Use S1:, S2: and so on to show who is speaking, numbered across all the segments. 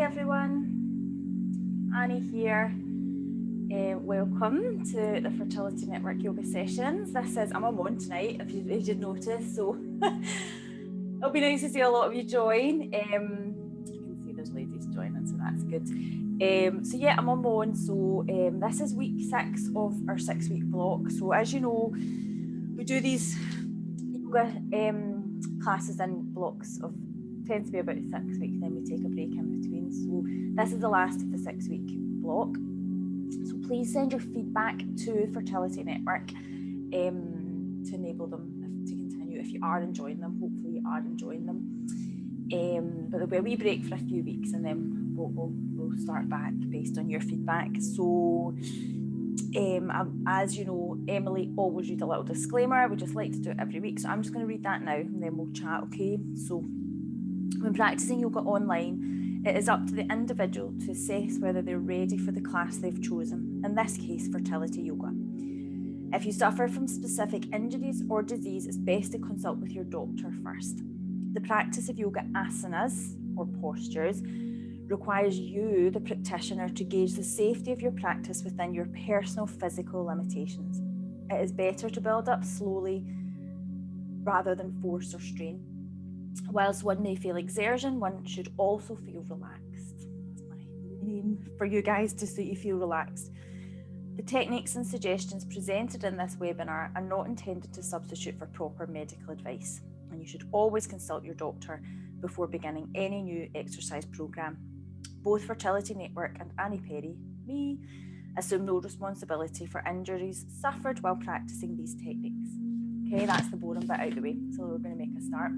S1: everyone, Annie here. Welcome to the Fertility Network yoga sessions. I'm on tonight, if you'd noticed, so it'll be nice to see a lot of you join. I can see there's ladies joining, so that's good. So yeah, I'm on one. So this is week 6 of our 6-week block. So as you know, we do these yoga classes in blocks of tends to be about 6 weeks, then we take a break in between. So this is the last of the 6-week block. So please send your feedback to Fertility Network to enable them to continue if you are enjoying them. Hopefully you are enjoying them. But there'll be a wee break for a few weeks, and then we'll start back based on your feedback. So as you know, Emily always read a little disclaimer. We just like to do it every week, so I'm just going to read that now and then we'll chat. Okay, so when practicing yoga online, it is up to the individual to assess whether they're ready for the class they've chosen, in this case, fertility yoga. If you suffer from specific injuries or disease, it's best to consult with your doctor first. The practice of yoga asanas, or postures, requires you, the practitioner, to gauge the safety of your practice within your personal physical limitations. It is better to build up slowly rather than force or strain. Whilst one may feel exertion, one should also feel relaxed. That's my name for you guys, just so you feel relaxed. The techniques and suggestions presented in this webinar are not intended to substitute for proper medical advice, and you should always consult your doctor before beginning any new exercise program. Both Fertility Network and Annie Perry, me, assume no responsibility for injuries suffered while practicing these techniques. Okay, that's the boring bit out of the way, so we're going to make a start.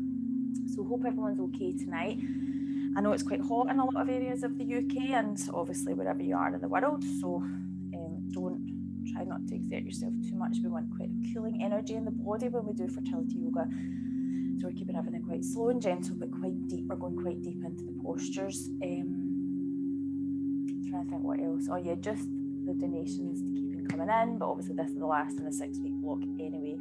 S1: So hope everyone's okay tonight. I know it's quite hot in a lot of areas of the UK and obviously wherever you are in the world, so try not to exert yourself too much. We want quite a cooling energy in the body when we do fertility yoga, so we're keeping everything quite slow and gentle but quite deep. We're going quite deep into the postures. Trying to think what else. Oh yeah, just the donations keeping coming in, but obviously this is the last in the 6-week block anyway.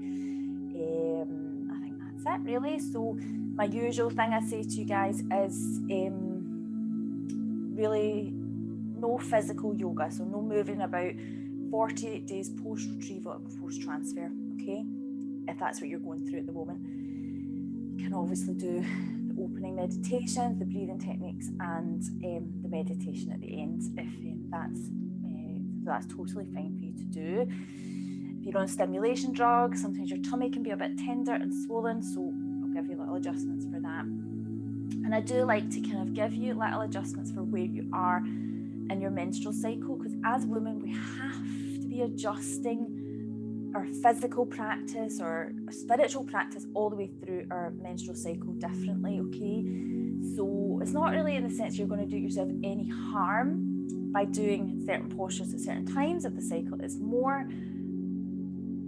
S1: I think that's it really. So my usual thing I say to you guys is really no physical yoga, so no moving about 48 days post-retrieval and post-transfer, okay? If that's what you're going through at the moment. You can obviously do the opening meditations, the breathing techniques, and the meditation at the end if that's totally fine for you to do. If you're on stimulation drugs, sometimes your tummy can be a bit tender and swollen, so I'll give you little adjustments for that. And I do like to kind of give you little adjustments for where you are in your menstrual cycle, because as women we have to be adjusting our physical practice or spiritual practice all the way through our menstrual cycle differently, okay? So it's not really in the sense you're going to do yourself any harm by doing certain postures at certain times of the cycle. It's more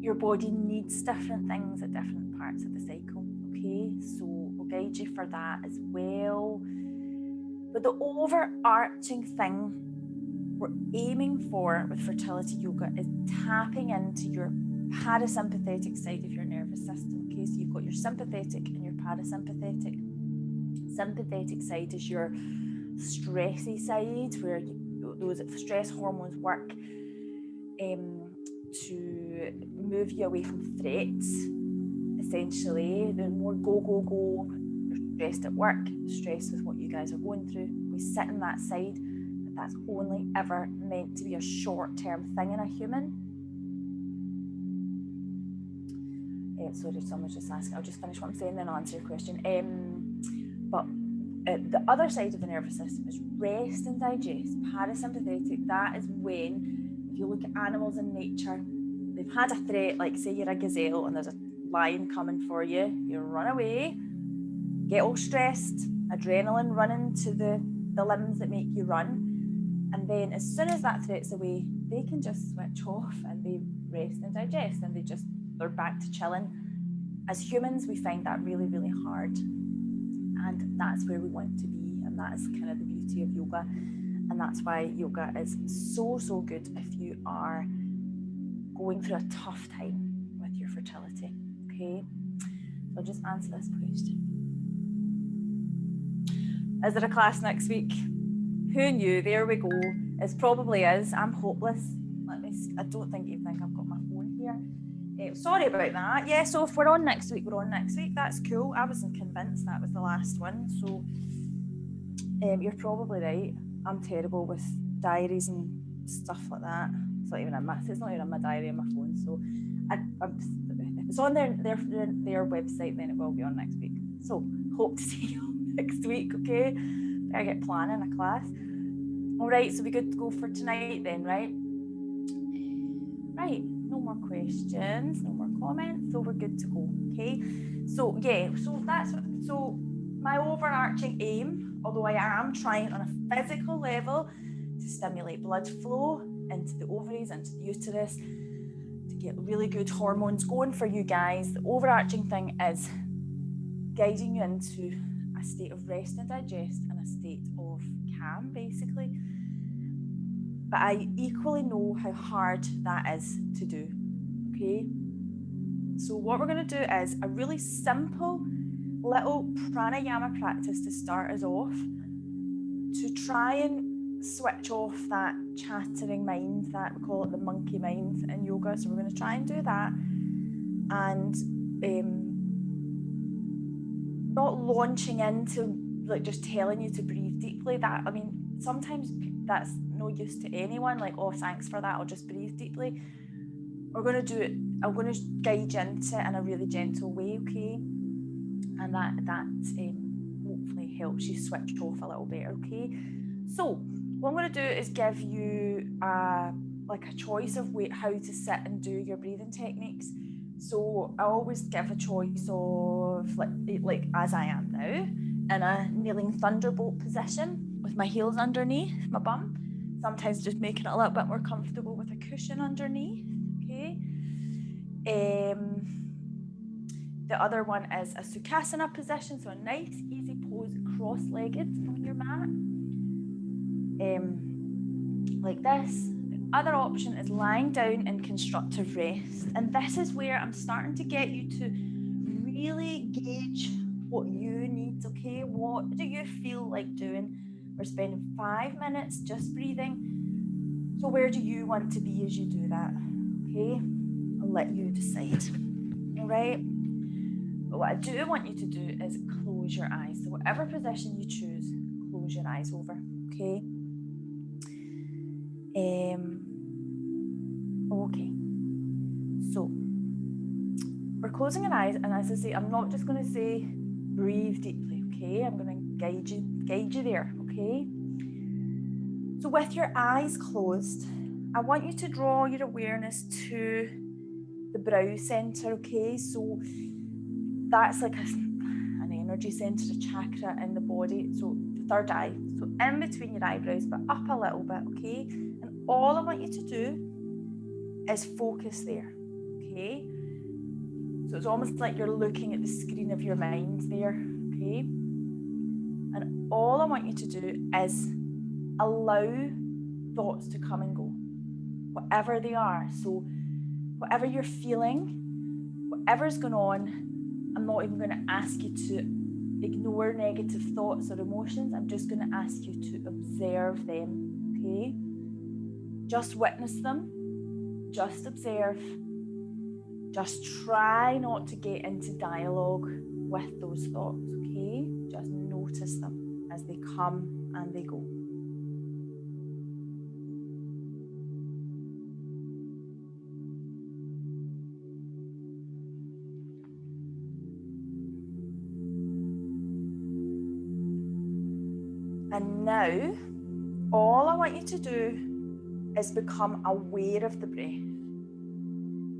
S1: your body needs different things at different parts of the cycle, okay? So we'll guide you for that as well. But the overarching thing we're aiming for with fertility yoga is tapping into your parasympathetic side of your nervous system, okay? So you've got your sympathetic and your parasympathetic. Sympathetic side is your stressy side, where those stress hormones work to move you away from threats, essentially. The more go, you're stressed at work, stressed with what you guys are going through. We sit in that side, but that's only ever meant to be a short-term thing in a human. Sorry, someone's just asking. I'll just finish what I'm saying, then I'll answer your question. But the other side of the nervous system is rest and digest. Parasympathetic, that is when, if you look at animals in nature, they've had a threat, like say you're a gazelle and there's a lion coming for you, you run away, get all stressed, adrenaline running to the limbs that make you run, and then as soon as that threat's away, they can just switch off and they rest and digest, and they're back to chilling. As humans, we find that really, really hard, and that's where we want to be, and that's kind of the beauty of yoga, and that's why yoga is so good if you are going through a tough time with your fertility, okay? So I'll just answer this question. Is there a class next week? Who knew? There we go. It probably is. I'm hopeless. I don't think you think I've got my phone here. Sorry about that. Yeah, so if we're on next week, we're on next week. That's cool. I wasn't convinced that was the last one. So you're probably right. I'm terrible with diaries and stuff like that. It's not even in my diary on my phone. So if it's on their website, then it will be on next week. So hope to see you next week, okay? Better get planning a class. All right, so we good to go for tonight then, right? Right, no more questions, no more comments, so we're good to go, okay? So yeah, so my overarching aim, although I am trying on a physical level to stimulate blood flow into the ovaries, into the uterus, to get really good hormones going for you guys, the overarching thing is guiding you into a state of rest and digest and a state of calm, basically. But I equally know how hard that is to do, okay? So what we're going to do is a really simple little pranayama practice to start us off, to try and switch off that chattering mind, that we call it the monkey mind in yoga. So we're going to try and do that, and not launching into like just telling you to breathe deeply. That, I mean, sometimes that's no use to anyone, like, oh, thanks for that, I'll just breathe deeply. We're going to do it, I'm going to guide you into it in a really gentle way, okay? And that hopefully helps you switch off a little bit, okay? So what I'm going to do is give you like a choice of how to sit and do your breathing techniques. So I always give a choice of like as I am now, in a kneeling thunderbolt position with my heels underneath my bum. Sometimes just making it a little bit more comfortable with a cushion underneath, okay? The other one is a Sukhasana position, so a nice easy pose, cross-legged on your mat, like this. The other option is lying down in constructive rest, and this is where I'm starting to get you to really gauge what you need, okay? What do you feel like doing? We're spending 5 minutes just breathing. So where do you want to be as you do that? Okay, I'll let you decide. All right. But what I do want you to do is close your eyes. So whatever position you choose, close your eyes over. Okay. Okay. So we're closing our eyes, and as I say, I'm not just going to say breathe deeply. Okay, I'm going to guide you there. Okay. So with your eyes closed, I want you to draw your awareness to the brow center. Okay, so that's like an energy center, a chakra in the body. So the third eye, so in between your eyebrows, but up a little bit. Okay, and all I want you to do is focus there. Okay, so it's almost like you're looking at the screen of your mind there. Okay, and all I want you to do is allow thoughts to come and go, whatever they are. So whatever you're feeling, whatever's going on, I'm not even going to ask you to ignore negative thoughts or emotions. I'm just going to ask you to observe them, okay? Just witness them, just observe. Just try not to get into dialogue with those thoughts, okay? Just notice them as they come and they go. And now, all I want you to do is become aware of the breath.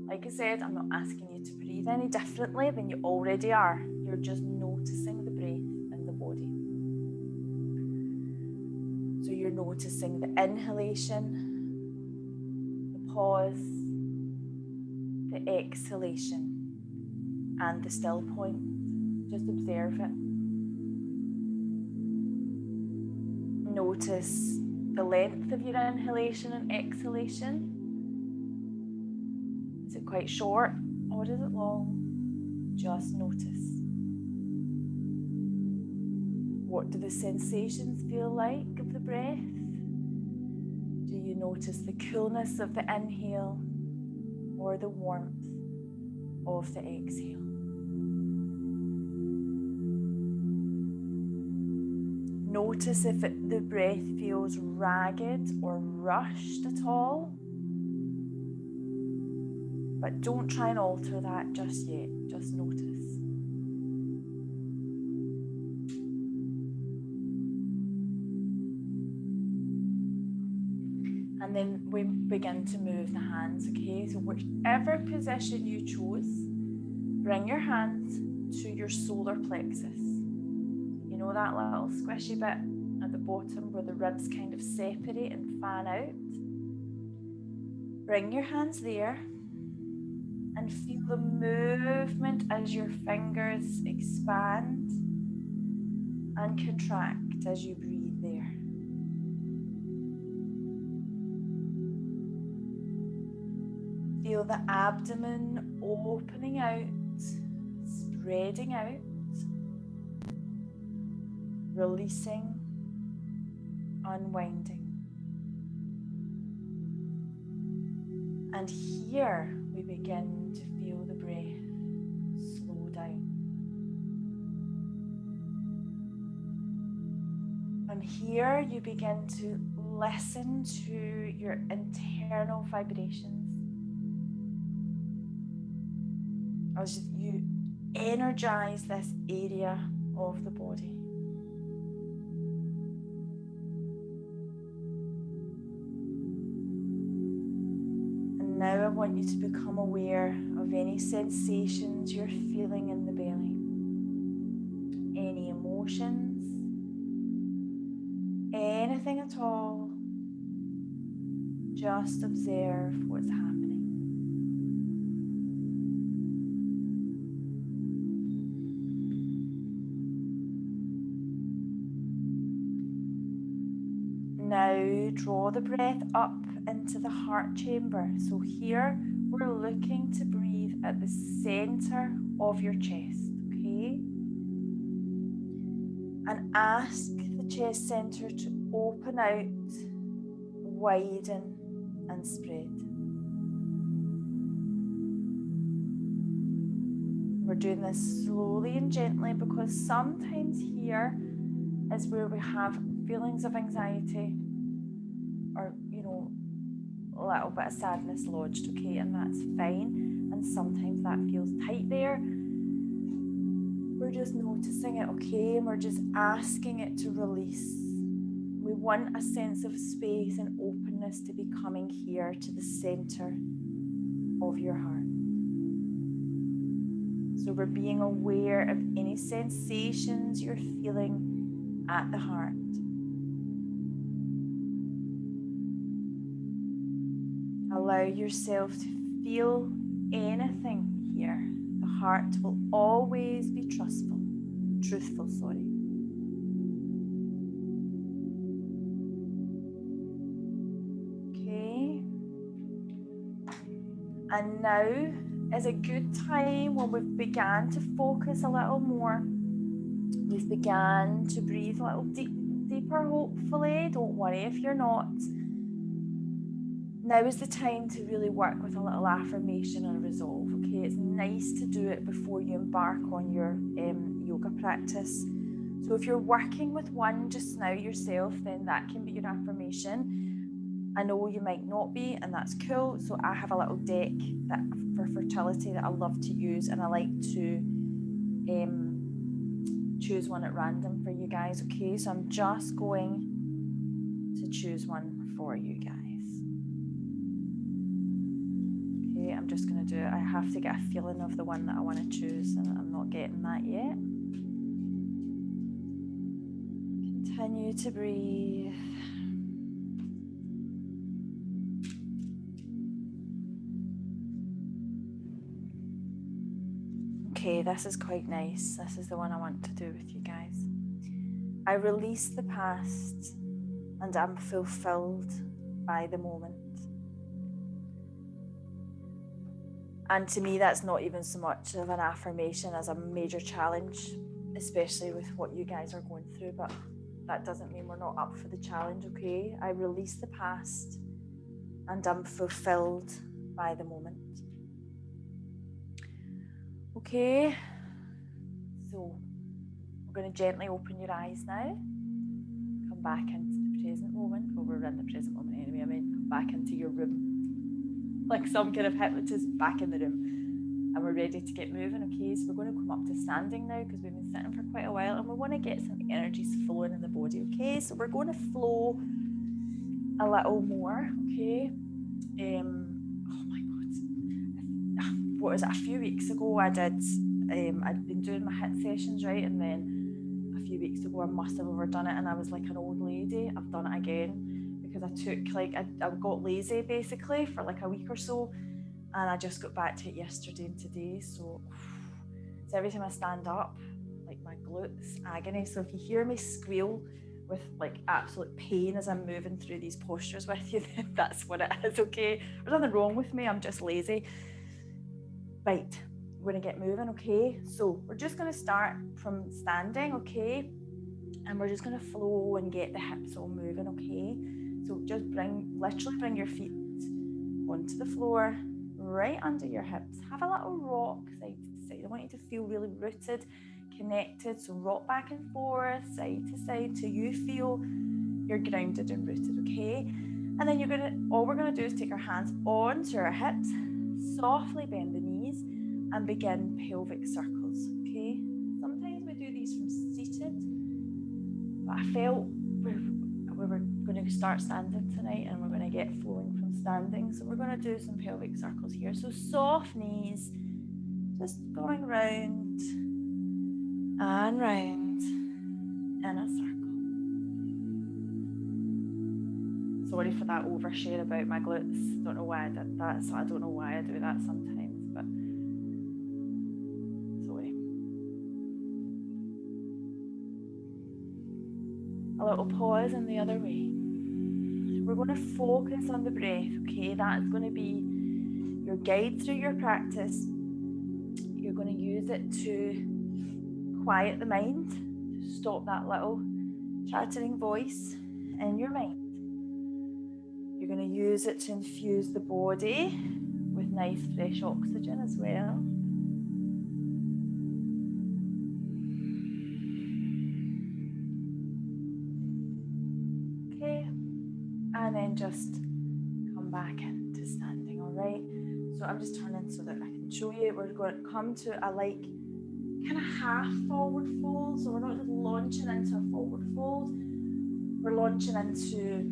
S1: Like I said, I'm not asking you to breathe any differently than you already are. You're just noticing the breath in the body. So you're noticing the inhalation, the pause, the exhalation, and the still point. Just observe it. Notice the length of your inhalation and exhalation. Is it quite short or is it long? Just notice. What do the sensations feel like of the breath? Do you notice the coolness of the inhale or the warmth of the exhale? Notice if the breath feels ragged or rushed at all. But don't try and alter that just yet, just notice. And then we begin to move the hands, okay? So whichever position you chose, bring your hands to your solar plexus. You know that little squishy bit at the bottom where the ribs kind of separate and fan out? Bring your hands there and feel the movement as your fingers expand and contract as you breathe there. Feel the abdomen opening out, spreading out, releasing, unwinding. And here we begin to feel the breath slow down. And here you begin to listen to your internal vibrations as you energize this area of the body. And now I want you to become aware of any sensations you're feeling in the belly, any emotions, anything at all. Just observe what's happening. Now draw the breath up into the heart chamber. So here we're looking to breathe at the center of your chest, okay? And ask the chest center to open out, widen and spread. We're doing this slowly and gently because sometimes here is where we have feelings of anxiety or, a little bit of sadness lodged, okay, and that's fine. And sometimes that feels tight there. We're just noticing it, okay, and we're just asking it to release. We want a sense of space and openness to be coming here to the center of your heart. So we're being aware of any sensations you're feeling at the heart. Allow yourself to feel anything here. The heart will always be truthful. Okay. And now is a good time when we've begun to focus a little more. We've begun to breathe a little deeper, hopefully. Don't worry if you're not. Now is the time to really work with a little affirmation and resolve, okay? It's nice to do it before you embark on your yoga practice. So if you're working with one just now yourself, then that can be your affirmation. I know you might not be, and that's cool. So I have a little deck for fertility that I love to use, and I like to choose one at random for you guys, okay? So I'm just going to choose one for you guys. I'm just going to do it. I have to get a feeling of the one that I want to choose, and I'm not getting that yet. Continue to breathe. Okay, this is quite nice. This is the one I want to do with you guys. I release the past and I'm fulfilled by the moment. And to me, that's not even so much of an affirmation as a major challenge, especially with what you guys are going through. But that doesn't mean we're not up for the challenge, okay? I release the past and I'm fulfilled by the moment. Okay, so we're going to gently open your eyes now. Come back into the present moment. Well, we're in the present moment anyway. I mean, come back into your room. Like some kind of hypnotist, back in the room. And we're ready to get moving, okay? So we're going to come up to standing now because we've been sitting for quite a while and we want to get some energies flowing in the body, okay? So we're going to flow a little more, okay? Oh my God. What was it? A few weeks ago I did, I'd been doing my HIIT sessions, right? And then a few weeks ago I must have overdone it and I was like an old lady. I've done it again because I took I got lazy basically for like a week or so. And I just got back to it yesterday and today. So every time I stand up, like my glutes, agony. So if you hear me squeal with like absolute pain as I'm moving through these postures with you, then that's what it is, okay? There's nothing wrong with me, I'm just lazy. Right, we're gonna get moving, okay? So we're just gonna start from standing, okay? And we're just gonna flow and get the hips all moving, okay? So just literally bring your feet onto the floor, right under your hips. Have a little rock side to side. I want you to feel really rooted, connected. So rock back and forth, side to side, till you feel you're grounded and rooted, okay? And then all we're gonna do is take our hands onto our hips, softly bend the knees, and begin pelvic circles, okay? Sometimes we do these from seated, but I felt we were going to start standing tonight and we're going to get flowing from standing. So we're going to do some pelvic circles here. So soft knees, just going round and round in a circle. Sorry for that overshare about my glutes. Don't know why I did that. So I don't know why I do that sometimes, but sorry. A little pause in the other way. We're going to focus on the breath, okay? That's going to be your guide through your practice. You're going to use it to quiet the mind, to stop that little chattering voice in your mind. You're going to use it to infuse the body with nice fresh oxygen as well. Okay, and then just come back into standing, all right? So I'm just turning so that I can show you. We're going to come to a kind of half forward fold. So we're not just launching into a forward fold. We're launching into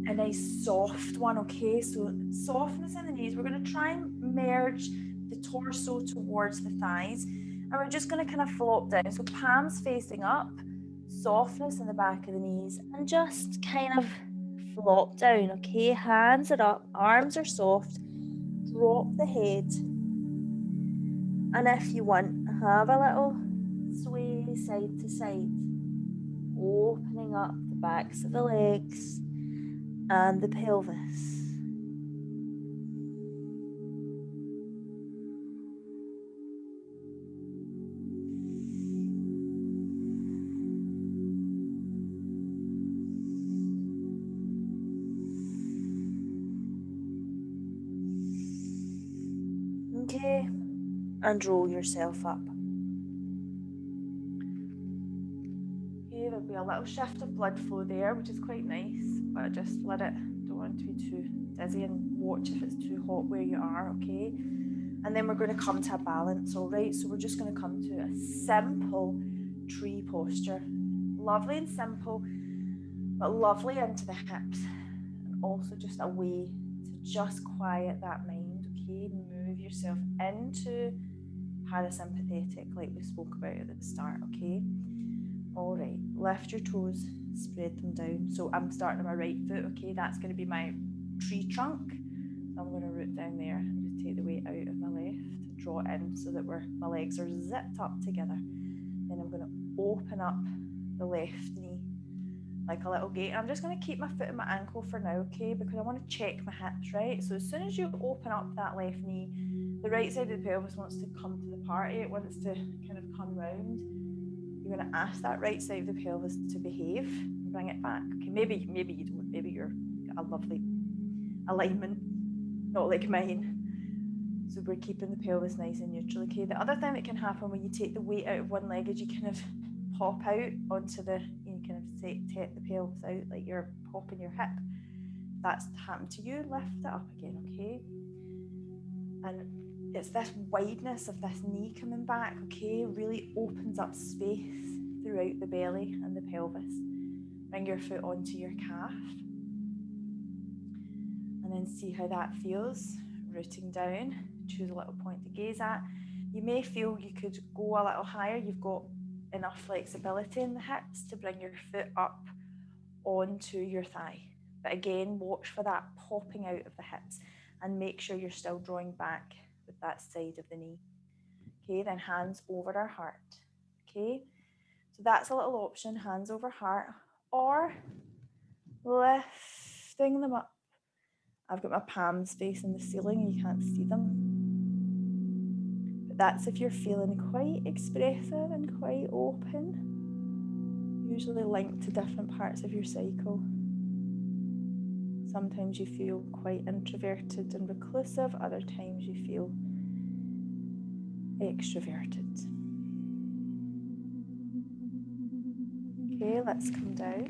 S1: a nice soft one, okay? So softness in the knees. We're going to try and merge the torso towards the thighs. And we're just going to kind of flop down. So palms facing up, softness in the back of the knees, and just kind of flop down, okay? Hands are up, arms are soft. Drop the head. And if you want, have a little sway side to side, opening up the backs of the legs and the pelvis. Okay, and roll yourself up. Okay, there'll be a little shift of blood flow there, which is quite nice, but just let it, don't want it to be too dizzy, and watch if it's too hot where you are, okay? And then we're going to come to a balance, all right? So we're just going to come to a simple tree posture. Lovely and simple, but lovely into the hips, and also just a way to just quiet that mind, okay? Move yourself into parasympathetic, like we spoke about at the start, okay? All right, lift your toes, spread them down. So I'm starting on my right foot, okay? That's going to be my tree trunk. So I'm going to root down there and just take the weight out of my left, draw it in so that my legs are zipped up together. Then I'm going to open up the left knee like a little gate. And I'm just going to keep my foot in my ankle for now, okay? Because I want to check my hips, right? So as soon as you open up that left knee, the right side of the pelvis wants to come to the party. It wants to kind of come round. You you're going to ask that right side of the pelvis to behave and bring it back. Okay, maybe you don't. Maybe you're got a lovely alignment, not like mine. So we're keeping the pelvis nice and neutral. Okay, the other thing that can happen when you take the weight out of one leg is you kind of pop out onto the, you kind of take the pelvis out like you're popping your hip. If that's happened to you, lift it up again, okay? And it's this wideness of this knee coming back, okay, really opens up space throughout the belly and the pelvis. Bring your foot onto your calf and then see how that feels. Rooting down, choose a little point to gaze at. You may feel you could go a little higher. You've got enough flexibility in the hips to bring your foot up onto your thigh. But again, watch for that popping out of the hips and make sure you're still drawing back with that side of the knee. Okay, then hands over our heart. Okay, so that's a little option, hands over heart, or lifting them up. I've got my palms facing the ceiling, you can't see them. But that's if you're feeling quite expressive and quite open, usually linked to different parts of your cycle. Sometimes you feel quite introverted and reclusive, other times you feel extroverted. Okay, let's come down.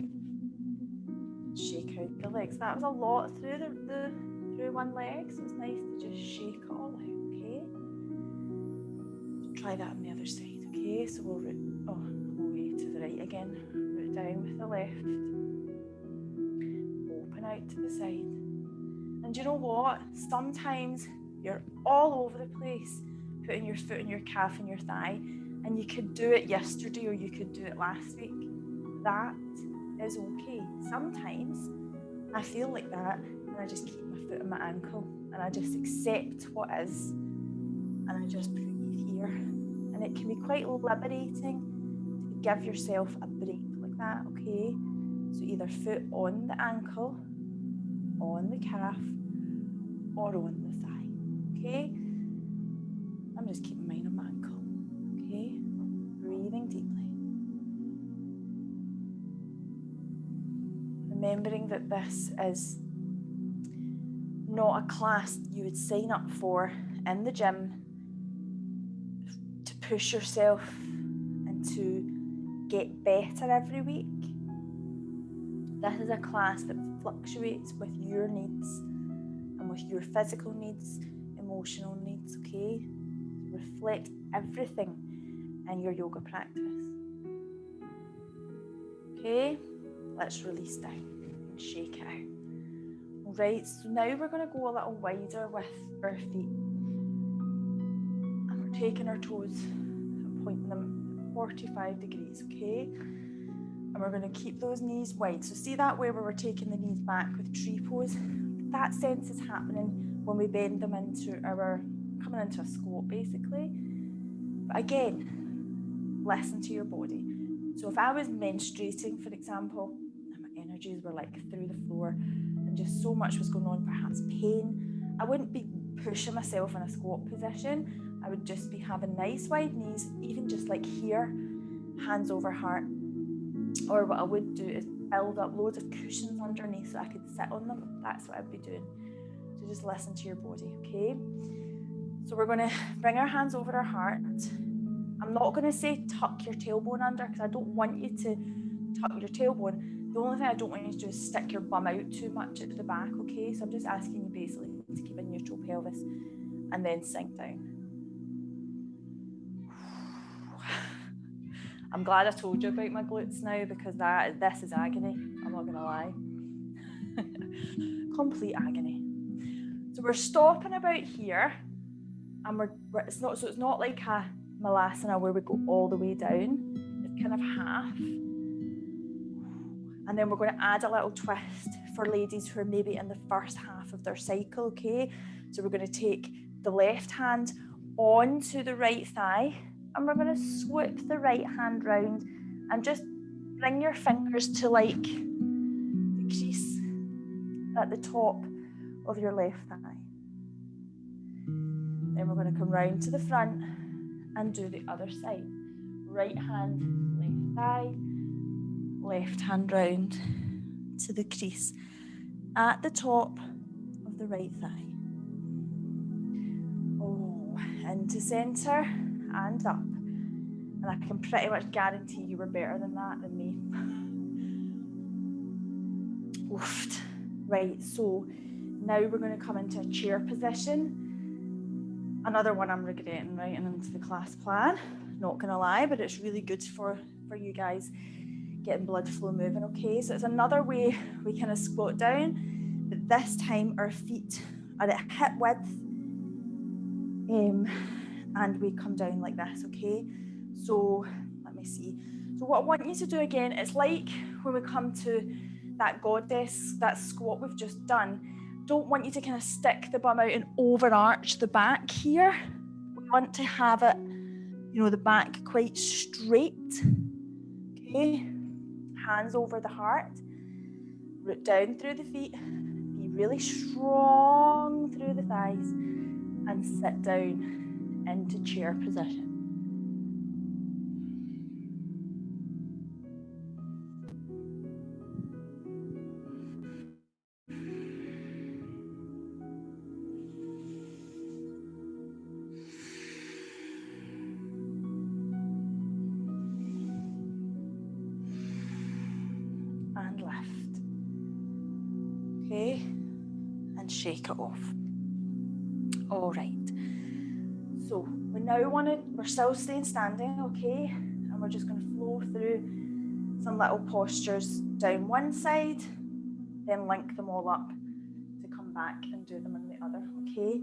S1: Shake out the legs. That was a lot through one leg, so it's nice to just shake it all out, okay? Try that on the other side, okay? So we'll root, away to the right again. Root down with the left. Open out to the side. And you know what? Sometimes you're all over the place, putting your foot in your calf and your thigh, and you could do it yesterday or you could do it last week. That is okay. Sometimes I feel like that and I just keep my foot on my ankle and I just accept what is and I just breathe here. And it can be quite liberating to give yourself a break like that, okay? So either foot on the ankle, on the calf, or on the thigh, okay? I'm just keeping mine on my ankle, okay? Breathing deeply. Remembering that this is not a class you would sign up for in the gym to push yourself and to get better every week. This is a class that fluctuates with your needs and with your physical needs, emotional needs, okay? Reflect everything in your yoga practice. Okay? Let's release down and shake it out. All right, so now we're going to go a little wider with our feet. And we're taking our toes and pointing them 45 degrees, okay? And we're going to keep those knees wide. So see that way where we're taking the knees back with tree pose? That sense is happening when we bend them into coming into a squat basically. But again, listen to your body. So if I was menstruating, for example, and my energies were like through the floor and just so much was going on, perhaps pain, I wouldn't be pushing myself in a squat position. I would just be having nice wide knees, even just like here, hands over heart. Or what I would do is build up loads of cushions underneath so I could sit on them. That's what I'd be doing. So just listen to your body, okay? So we're going to bring our hands over our heart. I'm not going to say tuck your tailbone under because I don't want you to tuck your tailbone. The only thing I don't want you to do is stick your bum out too much at the back, okay? So I'm just asking you basically to keep a neutral pelvis and then sink down. I'm glad I told you about my glutes now because this is agony. I'm not going to lie. Complete agony. So we're stopping about here, and it's not like a malasana where we go all the way down. It's kind of half. And then we're going to add a little twist for ladies who are maybe in the first half of their cycle, okay? So we're going to take the left hand onto the right thigh, and we're going to swoop the right hand round and just bring your fingers to like the crease at the top of your left thigh. Then we're going to come round to the front and do the other side. right hand, left thigh, left hand round to the crease at the top of the right thigh. Oh, into centre and up. And I can pretty much guarantee you were better than that than me. Oofed. Right, so now we're going to come into a chair position. Another one I'm regretting writing into the class plan, not going to lie, but it's really good for you guys getting blood flow moving, okay? So it's another way we kind of squat down, but this time our feet are at hip width, and we come down like this, okay? So let me see. So what I want you to do again, it's like when we come to that goddess, that squat we've just done, don't want you to kind of stick the bum out and overarch the back here. We want to have it, you know, the back quite straight, okay? Hands over the heart, root down through the feet, be really strong through the thighs, and sit down into chair position. And lift. Okay, and shake it off. All right. So we now we're still staying standing, okay? And we're just going to flow through some little postures down one side, then link them all up to come back and do them on the other, okay?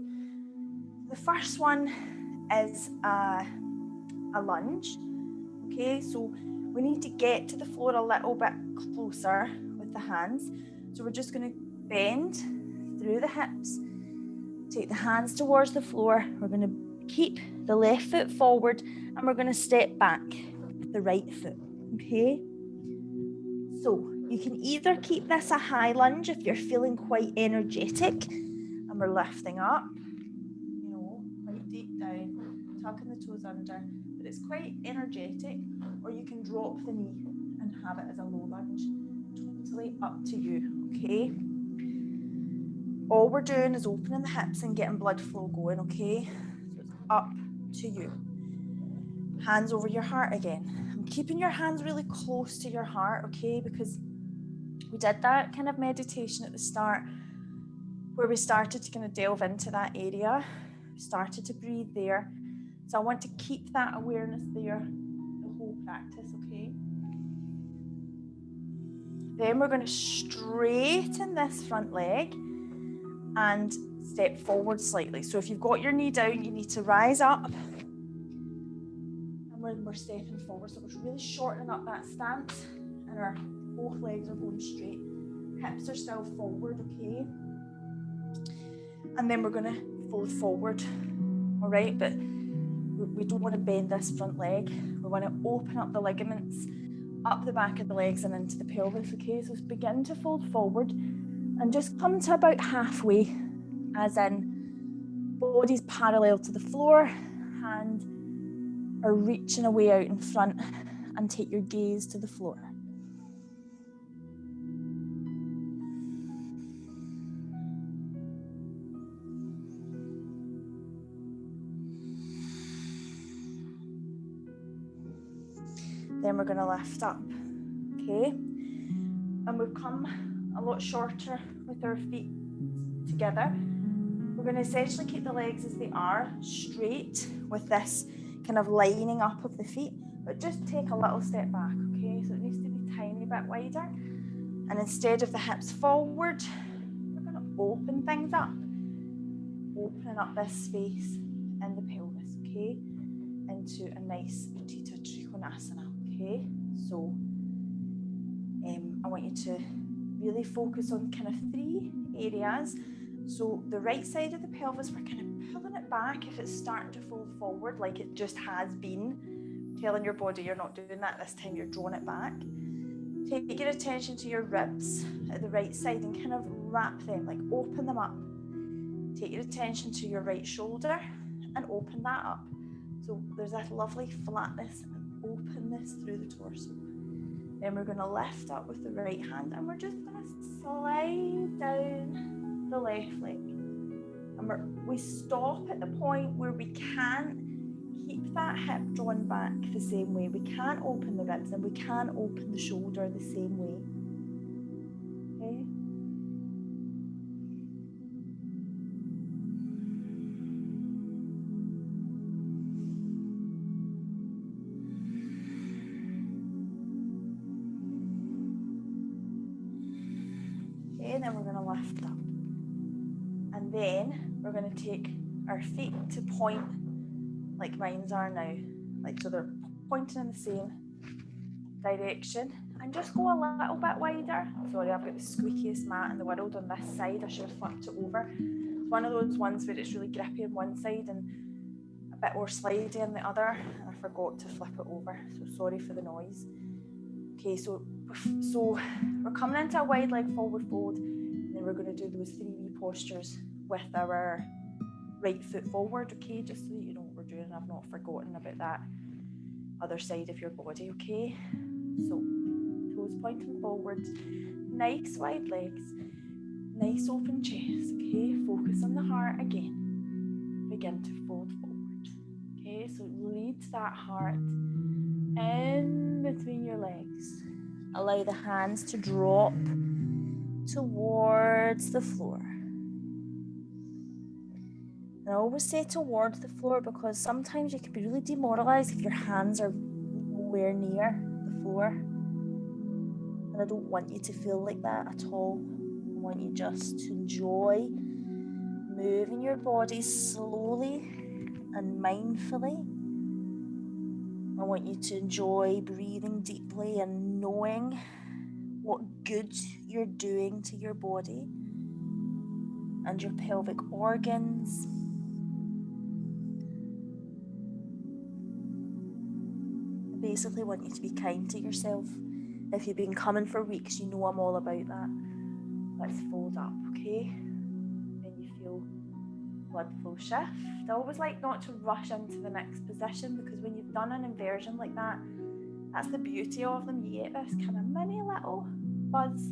S1: The first one is a lunge, okay? So we need to get to the floor a little bit closer with the hands. So we're just going to bend through the hips, take the hands towards the floor. We're going to keep the left foot forward and we're going to step back with the right foot, okay? So you can either keep this a high lunge if you're feeling quite energetic and we're lifting up, you know, quite deep down, tucking the toes under, but it's quite energetic, or you can drop the knee and have it as a low lunge. Totally up to you, okay? All we're doing is opening the hips and getting blood flow going, okay? So it's up to you. Hands over your heart again. I'm keeping your hands really close to your heart, okay? Because we did that kind of meditation at the start where we started to kind of delve into that area. We started to breathe there. So I want to keep that awareness there the whole practice, okay? Then we're going to straighten this front leg and step forward slightly. So if you've got your knee down, you need to rise up. And we're stepping forward. So we're really shortening up that stance and our both legs are going straight. Hips are still forward, okay? And then we're going to fold forward, all right? But we don't want to bend this front leg. We want to open up the ligaments up the back of the legs and into the pelvis, okay? So begin to fold forward and just come to about halfway, as in body's parallel to the floor, hands are reaching away out in front, and take your gaze to the floor. Then we're going to lift up, okay? And we've come a lot shorter with our feet together. We're going to essentially keep the legs as they are, straight, with this kind of lining up of the feet, but just take a little step back, okay? So it needs to be a tiny bit wider. And instead of the hips forward, we're going to open things up. Opening up this space in the pelvis, okay? Into a nice Utthita Trikonasana, okay? So I want you to really focus on kind of 3 areas. So the right side of the pelvis, we're kind of pulling it back if it's starting to fold forward like it just has been. Telling your body you're not doing that this time, you're drawing it back. Take your attention to your ribs at the right side and kind of wrap them, like open them up. Take your attention to your right shoulder and open that up. So there's that lovely flatness and open this through the torso. Then we're going to lift up with the right hand and we're just going to slide down the left leg. And we stop at the point where we can't keep that hip drawn back the same way. We can't open the ribs and we can't open the shoulder the same way. Okay? And then we're going to lift up. And then we're going to take our feet to point like mine's are now. Like, so they're pointing in the same direction. And just go a little bit wider. Sorry, I've got the squeakiest mat in the world on this side. I should have flipped it over. It's one of those ones where it's really grippy on one side and a bit more slidey on the other. And I forgot to flip it over. So sorry for the noise. Okay, so we're coming into a wide leg forward fold, and then we're going to do those 3 wee postures with our right foot forward, okay, just so that you know what we're doing. I've not forgotten about that other side of your body, okay? So toes pointing forward, nice wide legs, nice open chest, okay? Focus on the heart again. Begin to fold forward, okay? So lead that heart in between your legs. Allow the hands to drop towards the floor. And I always say towards the floor because sometimes you can be really demoralized if your hands are nowhere near the floor. And I don't want you to feel like that at all. I want you just to enjoy moving your body slowly and mindfully. I want you to enjoy breathing deeply and knowing what good you're doing to your body and your pelvic organs. I basically want you to be kind to yourself. If you've been coming for weeks, you know I'm all about that. Let's fold up, okay? Then you feel blood flow shift. I always like not to rush into the next position because when you've done an inversion like that, that's the beauty of them. You get this kind of mini little buzz,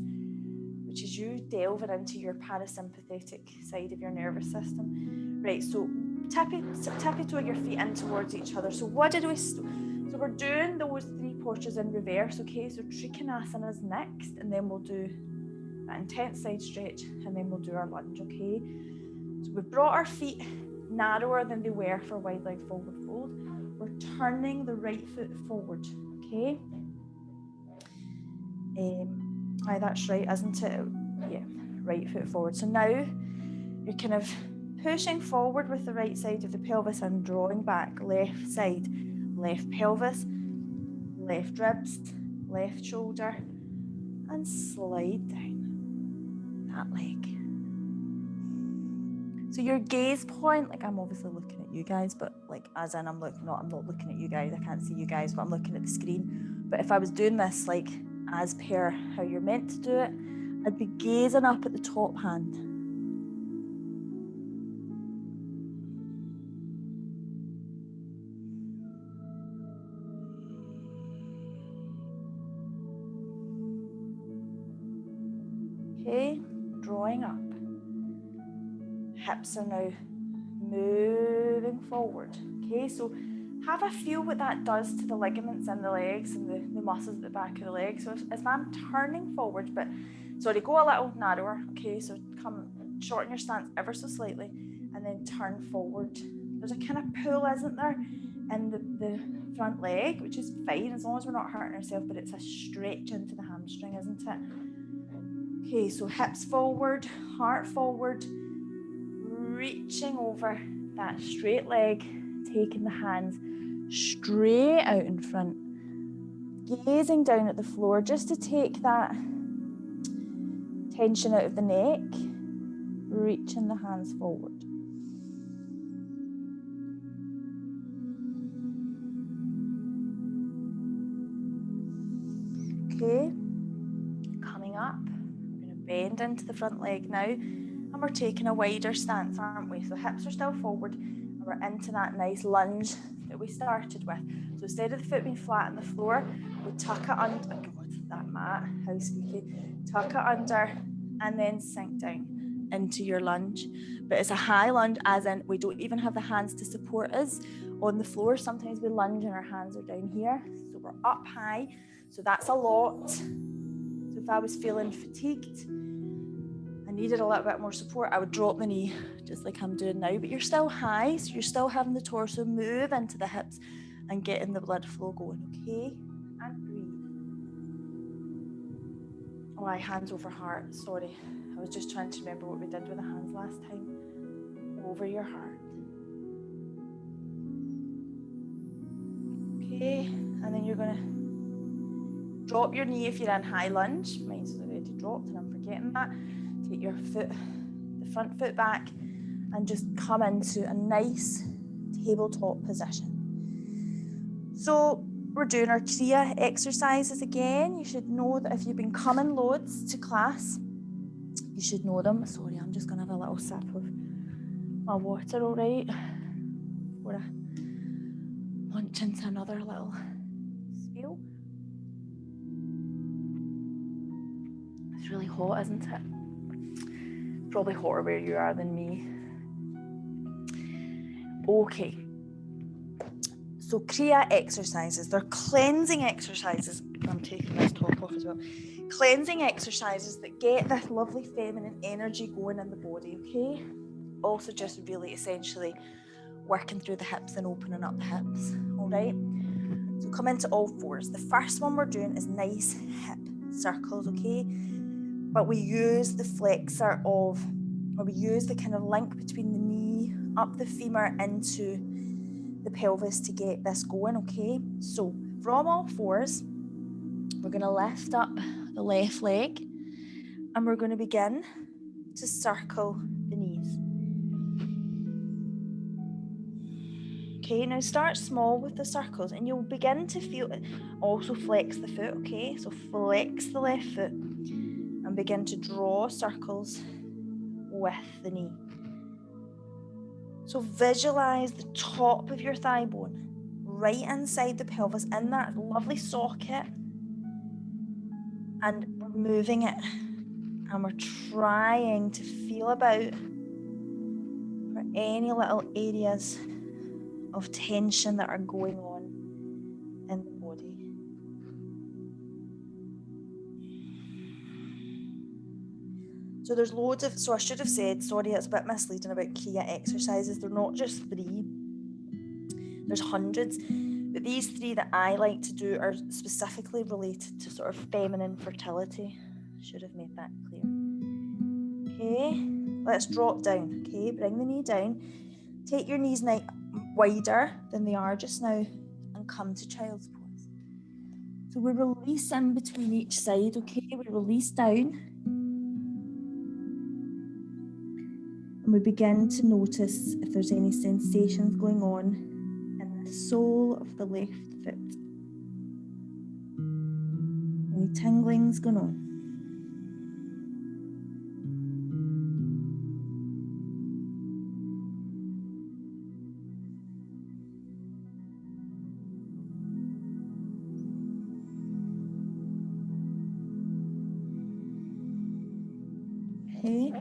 S1: which is you delving into your parasympathetic side of your nervous system. Right, so tippy-toe your feet in towards each other. So what did we... So we're doing those 3 postures in reverse, okay? So Trikonasana is next, and then we'll do that intense side stretch, and then we'll do our lunge, okay? So we've brought our feet narrower than they were for wide leg forward fold. We're turning the right foot forward, okay? Aye, that's right, isn't it? Yeah, right foot forward. So now you're kind of pushing forward with the right side of the pelvis and drawing back. Left side, left pelvis, left ribs, left shoulder, and slide down that leg. So your gaze point, like I'm obviously looking at you guys, but like as in I'm not looking at you guys, I can't see you guys, but I'm looking at the screen. But if I was doing this like as per how you're meant to do it, I'd be gazing up at the top hand. Okay, drawing up. Hips are now moving forward. Okay, so have a feel what that does to the ligaments in the legs and the muscles at the back of the legs. So as I'm turning forward, but sorry, go a little narrower. Okay, so shorten your stance ever so slightly and then turn forward. There's a kind of pull, isn't there, in the front leg, which is fine as long as we're not hurting ourselves, but it's a stretch into the hamstring, isn't it? Okay, so hips forward, heart forward, reaching over that straight leg, taking the hands straight out in front, gazing down at the floor just to take that tension out of the neck, reaching the hands forward. Okay, coming up, we're going to bend into the front leg now, and we're taking a wider stance, aren't we? So hips are still forward, and we're into that nice lunge that we started with. So instead of the foot being flat on the floor, we tuck it under. Oh God, that mat, how squeaky. Tuck it under and then sink down into your lunge. But it's a high lunge, as in we don't even have the hands to support us on the floor. Sometimes we lunge and our hands are down here. So we're up high. So that's a lot. So if I was feeling fatigued, I needed a little bit more support, I would drop the knee just like I'm doing now, but you're still high, so you're still having the torso move into the hips and getting the blood flow going, okay? And breathe. Oh, hands over heart, sorry. I was just trying to remember what we did with the hands last time. Over your heart. Okay, and then you're gonna drop your knee if you're in high lunge. Mine's already dropped and I'm forgetting that. Take your foot, the front foot back, and just come into a nice tabletop position. So we're doing our Kriya exercises again. You should know that if you've been coming loads to class, you should know them. Sorry, I'm just going to have a little sip of my water, all right? Before I launch into another little spiel. It's really hot, isn't it? Probably hotter where you are than me. Okay. So Kriya exercises, they're cleansing exercises. I'm taking this top off as well. Cleansing exercises that get this lovely feminine energy going in the body, okay? Also just really essentially working through the hips and opening up the hips, all right? So come into all fours. The first one we're doing is nice hip circles, okay? But we use the flexor of, or we use the kind of link between the knee, up the femur into the pelvis to get this going, okay? So from all fours, we're going to lift up the left leg and we're going to begin to circle the knees. Okay, now start small with the circles and you'll begin to feel it. Also flex the foot, okay? So flex the left foot and begin to draw circles with the knee. So visualize the top of your thigh bone right inside the pelvis in that lovely socket, and we're moving it and we're trying to feel about for any little areas of tension that are going on in the body. So there's loads of, so I should have said, sorry, it's a bit misleading about Kriya exercises. They're not just 3, there's hundreds. But these 3 that I like to do are specifically related to sort of feminine fertility. Should have made that clear. Okay, let's drop down. Okay, bring the knee down. Take your knees now wider than they are just now and come to child's pose. So we release in between each side, okay? We release down. And we begin to notice if there's any sensations going on in the sole of the left foot. Any tinglings going on? Okay.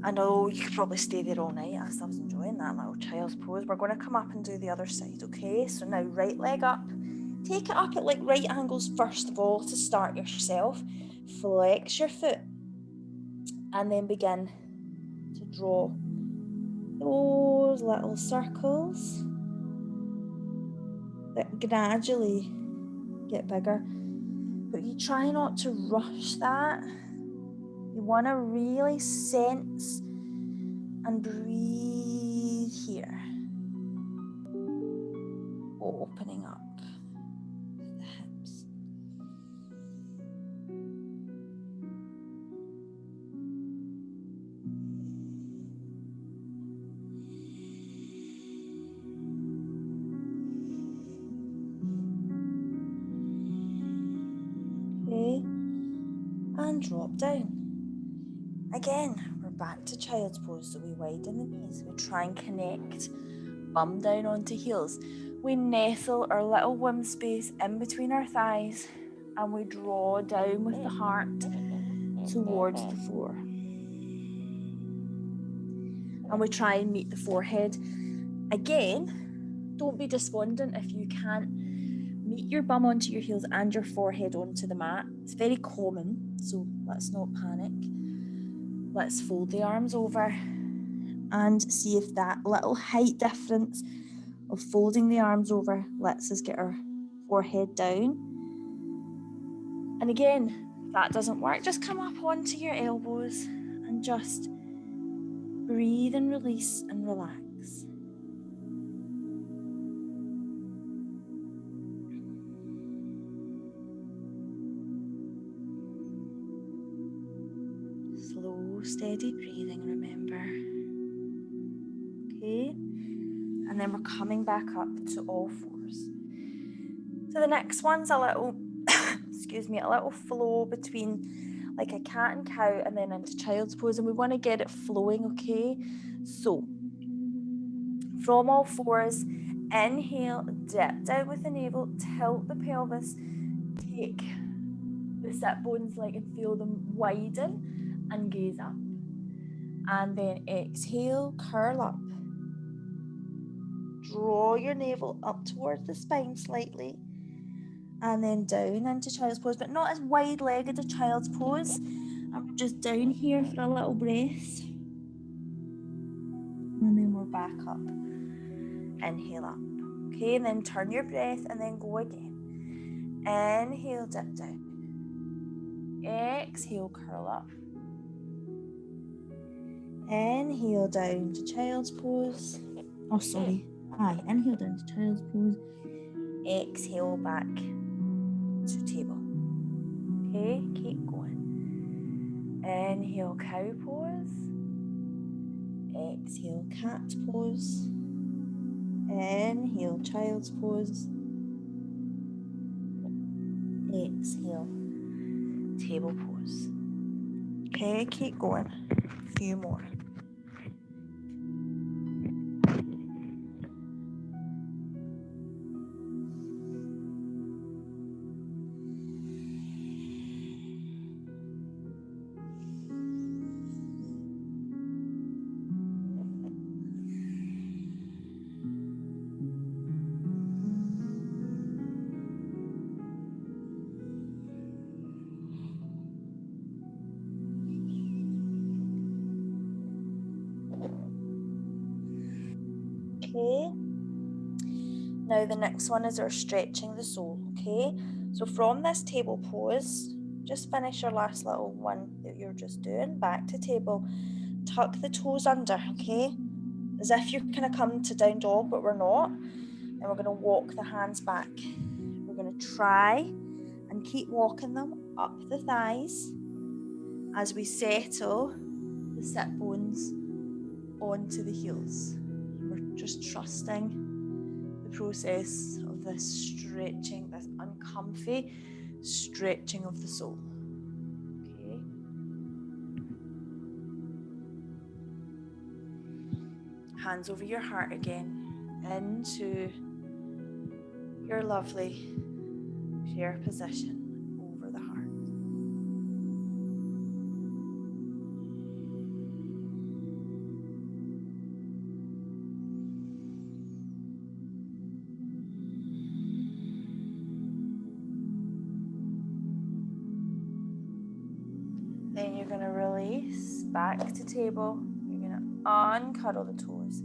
S1: I know you could probably stay there all night. I was enjoying that little child's pose. We're going to come up and do the other side, okay? So now right leg up. Take it up at like right angles first of all to start yourself. Flex your foot and then begin to draw those little circles that gradually get bigger. But you try not to rush that. You want to really sense and breathe here. Opening up the hips. Okay, and drop down. Again, we're back to child's pose, so we widen the knees. We try and connect bum down onto heels. We nestle our little womb space in between our thighs and we draw down with the heart towards the floor. And we try and meet the forehead. Again, don't be despondent if you can't meet your bum onto your heels and your forehead onto the mat. It's very common, so let's not panic. Let's fold the arms over and see if that little height difference of folding the arms over lets us get our forehead down. And again, if that doesn't work, just come up onto your elbows and just breathe and release and relax. Slow, steady breathing, remember. Okay, and then we're coming back up to all fours. So the next one's a little, excuse me, a little flow between like a cat and cow and then into child's pose, and we want to get it flowing, okay? So from all fours, inhale, dip down with the navel, tilt the pelvis, take the sit bones like and feel them widen and gaze up. And then exhale, curl up. Draw your navel up towards the spine slightly. And then down into child's pose, but not as wide-legged a child's pose. And we're just down here for a little breath. And then we're back up. Inhale up. Okay, and then turn your breath and then go again. Inhale, dip down. Exhale, curl up. Inhale down to child's pose. Oh, sorry. Inhale down to child's pose. Exhale back to table. Okay, keep going. Inhale, cow pose. Exhale, cat pose. Inhale, child's pose. Exhale, table pose. Okay, keep going. A few more. Okay, now the next one is our stretching the sole. Okay, so from this table pose, just finish your last little one that you're just doing, back to table, tuck the toes under, okay, as if you're going to come to down dog, but we're not, and we're going to walk the hands back. We're going to try and keep walking them up the thighs as we settle the sit bones onto the heels. We're just trusting the process of this stretching, this uncomfy stretching of the sole. Okay. Hands over your heart again, into your lovely chair position over the heart. Then you're going to release back to table. You're going to uncuddle the toes.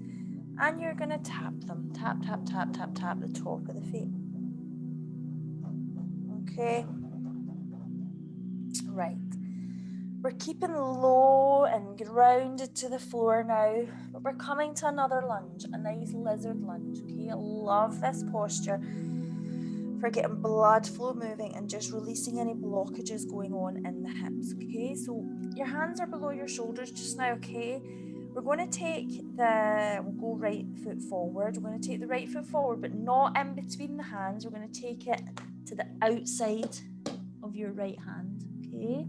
S1: And you're going to tap them. Tap, tap, tap, tap, tap the top of the feet. Okay. Right. We're keeping low and grounded to the floor now. But we're coming to another lunge. A nice lizard lunge. Okay. I love this posture for getting blood flow moving and just releasing any blockages going on in the hips. Okay. So your hands are below your shoulders just now. Okay. We're going to take we'll go right foot forward. We're going to take the right foot forward, but not in between the hands. We're going to take it to the outside of your right hand, okay?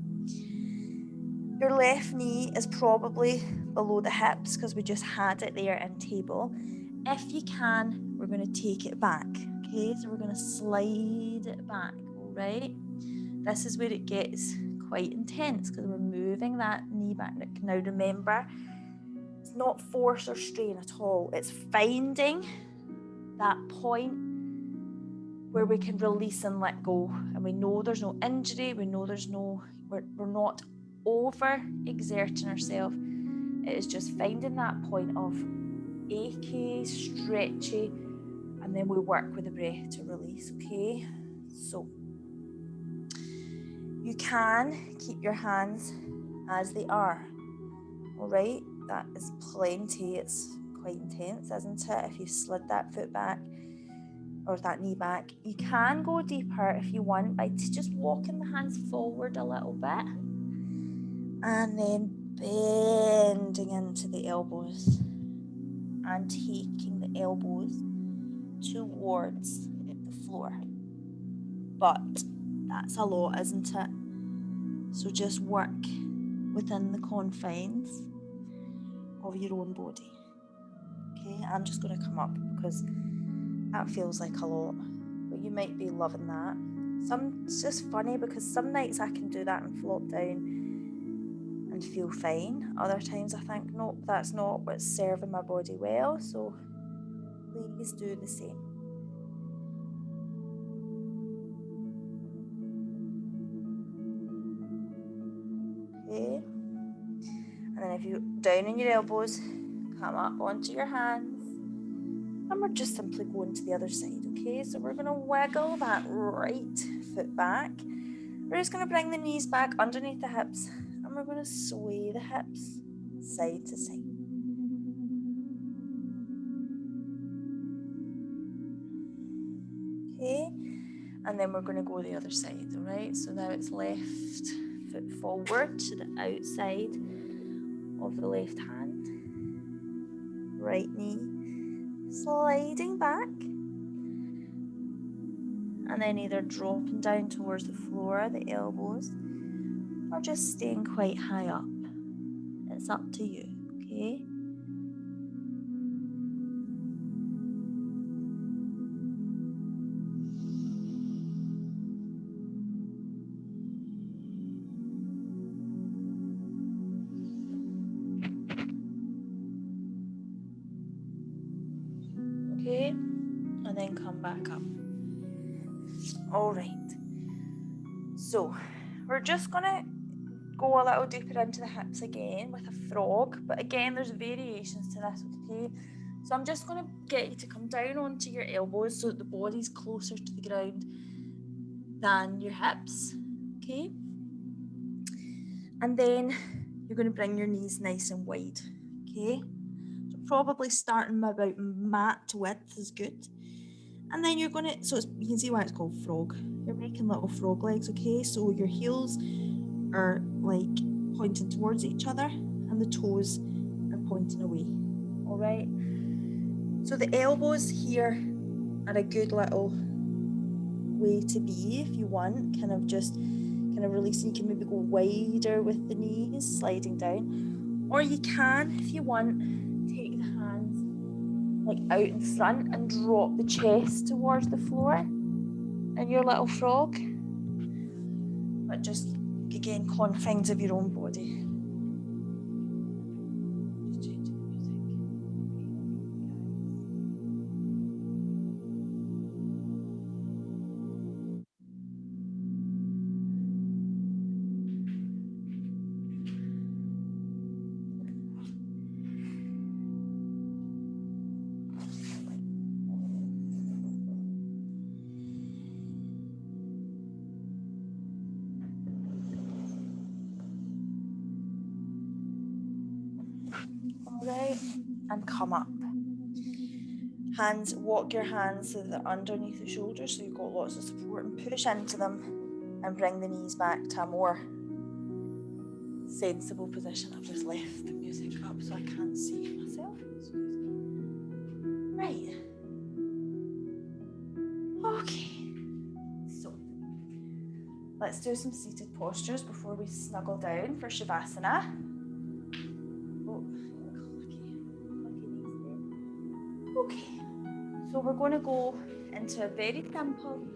S1: Your left knee is probably below the hips because we just had it there in table. if you can, we're going to take it back. Okay, so we're going to slide it back. All right, this is where it gets quite intense because we're moving that knee back. Now remember, it's not force or strain at all. It's finding that point where we can release and let go, and we know there's no injury, we know we're not over exerting ourselves. It is just finding that point of achy, stretchy, and then we work with the breath to release. Okay, so you can keep your hands as they are. All right, that is plenty. It's quite intense, isn't it? If you slid that foot back or that knee back, you can go deeper if you want by just walking the hands forward a little bit and then bending into the elbows and taking the elbows towards the floor. But that's a lot, isn't it? So just work within the confines of your own body. Okay, I'm just going to come up because that feels like a lot, but you might be loving that. It's just funny because some nights I can do that and flop down and feel fine. Other times I think, nope, that's not what's serving my body well. So please do the same. Okay. And then if you're down on your elbows, come up onto your hands. And we're just simply going to the other side, okay? So we're going to wiggle that right foot back. We're just going to bring the knees back underneath the hips. And we're going to sway the hips side to side. Okay? And then we're going to go the other side, all right? So now it's left foot forward to the outside of the left hand. Right knee sliding back. And then either dropping down towards the floor, the elbows, or just staying quite high up. It's up to you, okay? Okay, and then come back up. All right. So we're just gonna go a little deeper into the hips again with a frog, but again, there's variations to this, okay? So I'm just gonna get you to come down onto your elbows so that the body's closer to the ground than your hips, okay? And then you're gonna bring your knees nice and wide, okay? So probably starting about mat width is good. And then you're gonna, you can see why it's called frog. You're making little frog legs, okay? So your heels are like pointing towards each other and the toes are pointing away, all right? So the elbows here are a good little way to be if you want, kind of releasing. You can maybe go wider with the knees, sliding down, or you can, if you want, take the hands like out in front and drop the chest towards the floor in your little frog. But just, again, confines of your own body. Just changing the music. Right, and come up. Hands, walk your hands so that they're underneath the shoulders so you've got lots of support, and push into them and bring the knees back to a more sensible position. I've just left the music up so I can't see myself. Right. Okay. So let's do some seated postures before we snuggle down for Shavasana. Oh, lucky knees there. Okay. So we're going to go into a very simple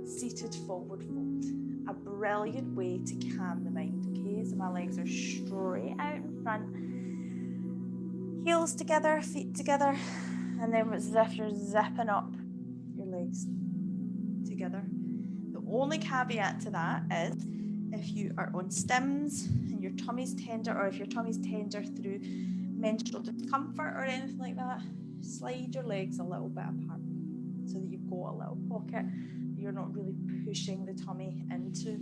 S1: seated forward fold. A brilliant way to calm the mind, okay? So my legs are straight out in front, heels together, feet together, and then it's as if you're zipping up your legs together. The only caveat to that is if you are on stims and your tummy's tender, or if your tummy's tender through menstrual discomfort or anything like that, slide your legs a little bit apart so that you've got a little pocket that you're not really pushing the tummy into.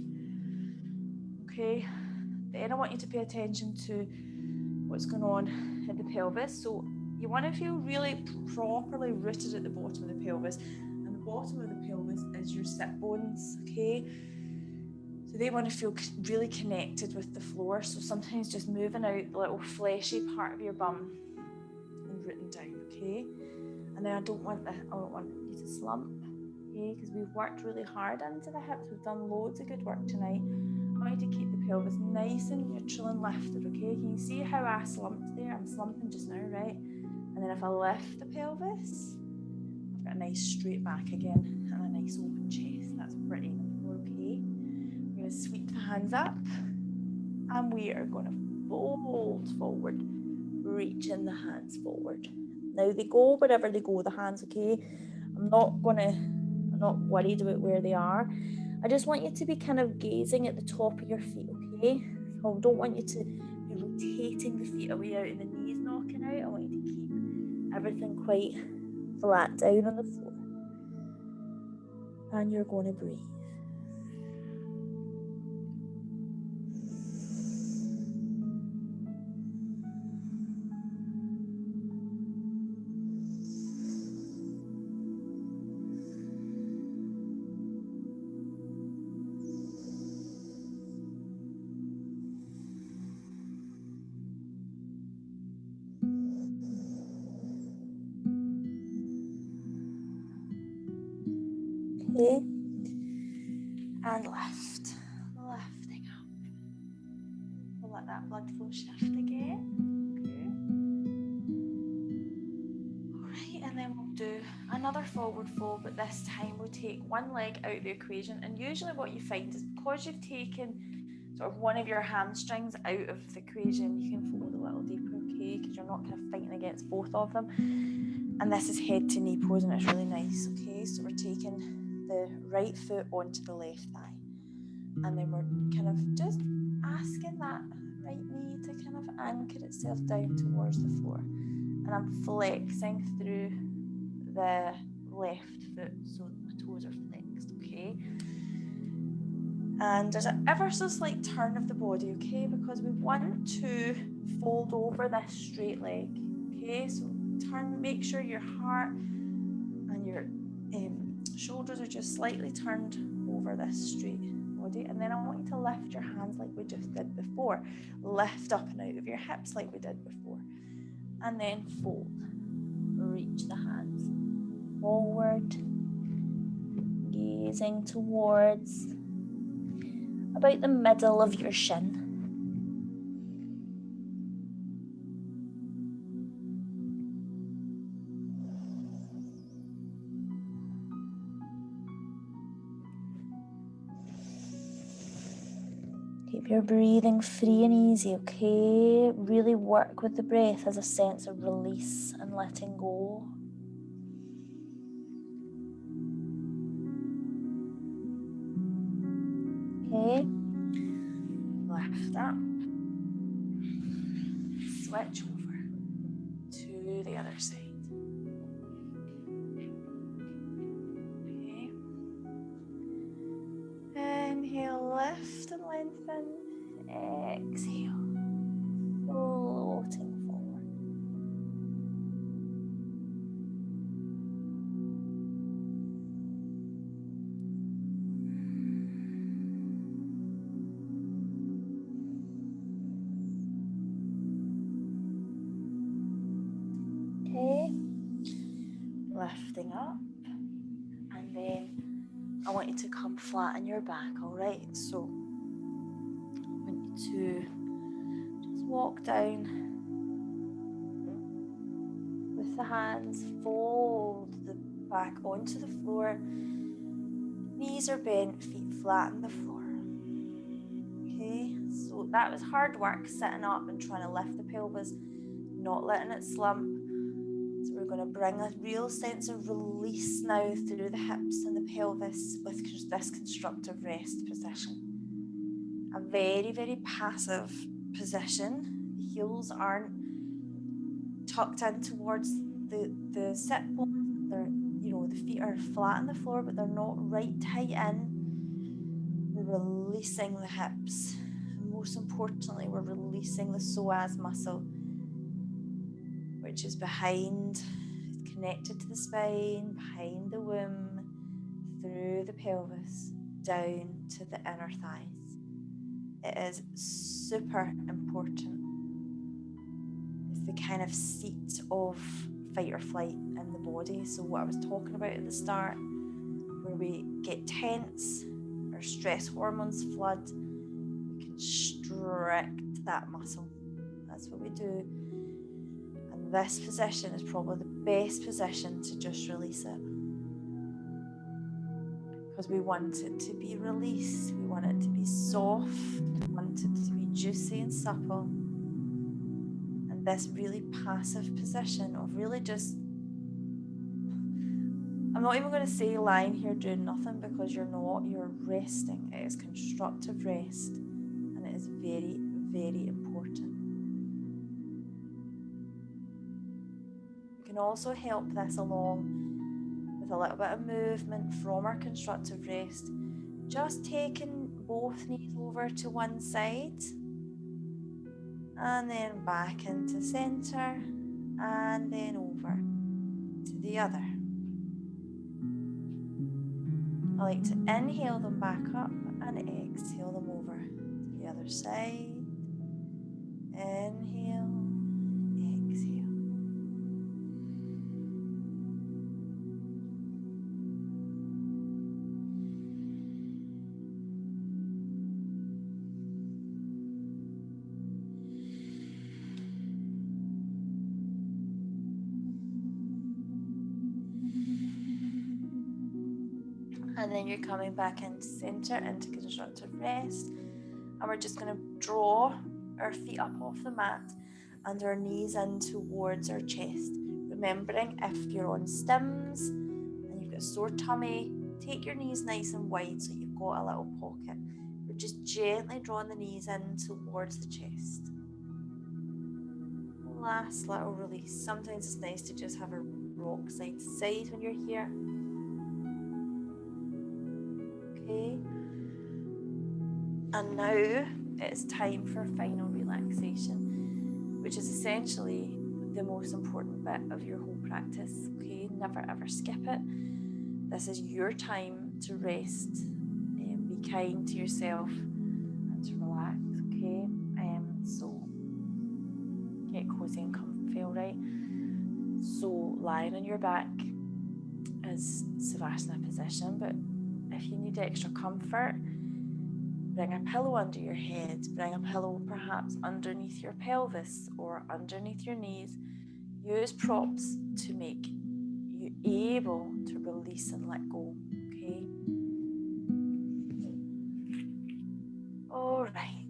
S1: Okay, then I want you to pay attention to what's going on at the pelvis. So you want to feel really properly rooted at the bottom of the pelvis, and the bottom of the pelvis is your sit bones, okay? So they want to feel really connected with the floor. So sometimes just moving out the little fleshy part of your bum and rooting down, okay? And then I don't want you to slump, okay? Because we've worked really hard into the hips. We've done loads of good work tonight. I want you to keep the pelvis nice and neutral and lifted, okay? Can you see how I slumped there? I'm slumping just now, right? And then if I lift the pelvis, I've got a nice straight back again and a nice open chest. That's pretty okay? We're going to sweep the hands up and we are going to fold forward, reaching the hands forward. Now they go wherever they go, the hands, okay? I'm not worried about where they are. I just want you to be kind of gazing at the top of your feet, okay? So I don't want you to be rotating the feet away out and the knees knocking out. I want you to keep everything quite flat down on the floor. And you're going to breathe. Okay, and lifting up. We'll let that blood flow shift again. Okay. All right, and then we'll do another forward fold, but this time we'll take one leg out of the equation. And usually what you find is because you've taken sort of one of your hamstrings out of the equation, you can fold a little deeper, okay? Because you're not kind of fighting against both of them. And this is head to knee pose, and it's really nice, okay? So we're taking the right foot onto the left thigh, and then we're kind of just asking that right knee to kind of anchor itself down towards the floor, and I'm flexing through the left foot so my toes are flexed, okay? And there's an ever so slight turn of the body, okay, because we want to fold over this straight leg, okay? So turn, make sure your heart and your shoulders are just slightly turned over this straight body, and then I want you to lift your hands like we just did before. Lift up and out of your hips like we did before, and then fold. Reach the hands forward, gazing towards about the middle of your shin. Keep your breathing free and easy, okay? Really work with the breath as a sense of release and letting go. Okay? Lift up. Switch over to the other side. Okay. Inhale, lift and lengthen. Exhale, floating forward. Okay, lifting up, and then I want you to come flat on your back, all right? So I want you to just walk down with the hands, fold the back onto the floor. Knees are bent, feet flat on the floor. Okay, so that was hard work sitting up and trying to lift the pelvis, not letting it slump. So we're going to bring a real sense of release now through the hips and the pelvis with this constructive rest position. A very, very passive position. The heels aren't tucked in towards the sit bones. They're, the feet are flat on the floor, but they're not right tight in. We're releasing the hips. And most importantly, we're releasing the psoas muscle, which is behind, connected to the spine, behind the womb, through the pelvis, down to the inner thighs. It is super important. It's the kind of seat of fight or flight in the body. So what I was talking about at the start, where we get tense, our stress hormones flood, we constrict that muscle. That's what we do. And this position is probably the best position to just release it. Because we want it to be released. We want it to be soft. We want it to be juicy and supple. And this really passive position of really just, I'm not even going to say lying here doing nothing, because you're not, you're resting. It is constructive rest, and it is very, very important. We can also help this along with a little bit of movement from our constructive rest. Just taking both knees over to one side, and then back into center, and then over to the other. I like to inhale them back up and exhale them over to the other side. Inhale, exhale. And then you're coming back into center, into constructive rest. And we're just going to draw our feet up off the mat and our knees in towards our chest. Remembering, if you're on stims and you've got a sore tummy, take your knees nice and wide so you've got a little pocket. We're just gently drawing the knees in towards the chest. Last little release. Sometimes it's nice to just have a rock side to side when you're here. Okay, and now it's time for final relaxation, which is essentially the most important bit of your whole practice. Okay, never ever skip it. This is your time to rest, be kind to yourself, and to relax. Okay, so get cozy and comfy. All right. So lying on your back is Savasana position, but if you need extra comfort, bring a pillow under your head, bring a pillow perhaps underneath your pelvis or underneath your knees. Use props to make you able to release and let go, okay? All right.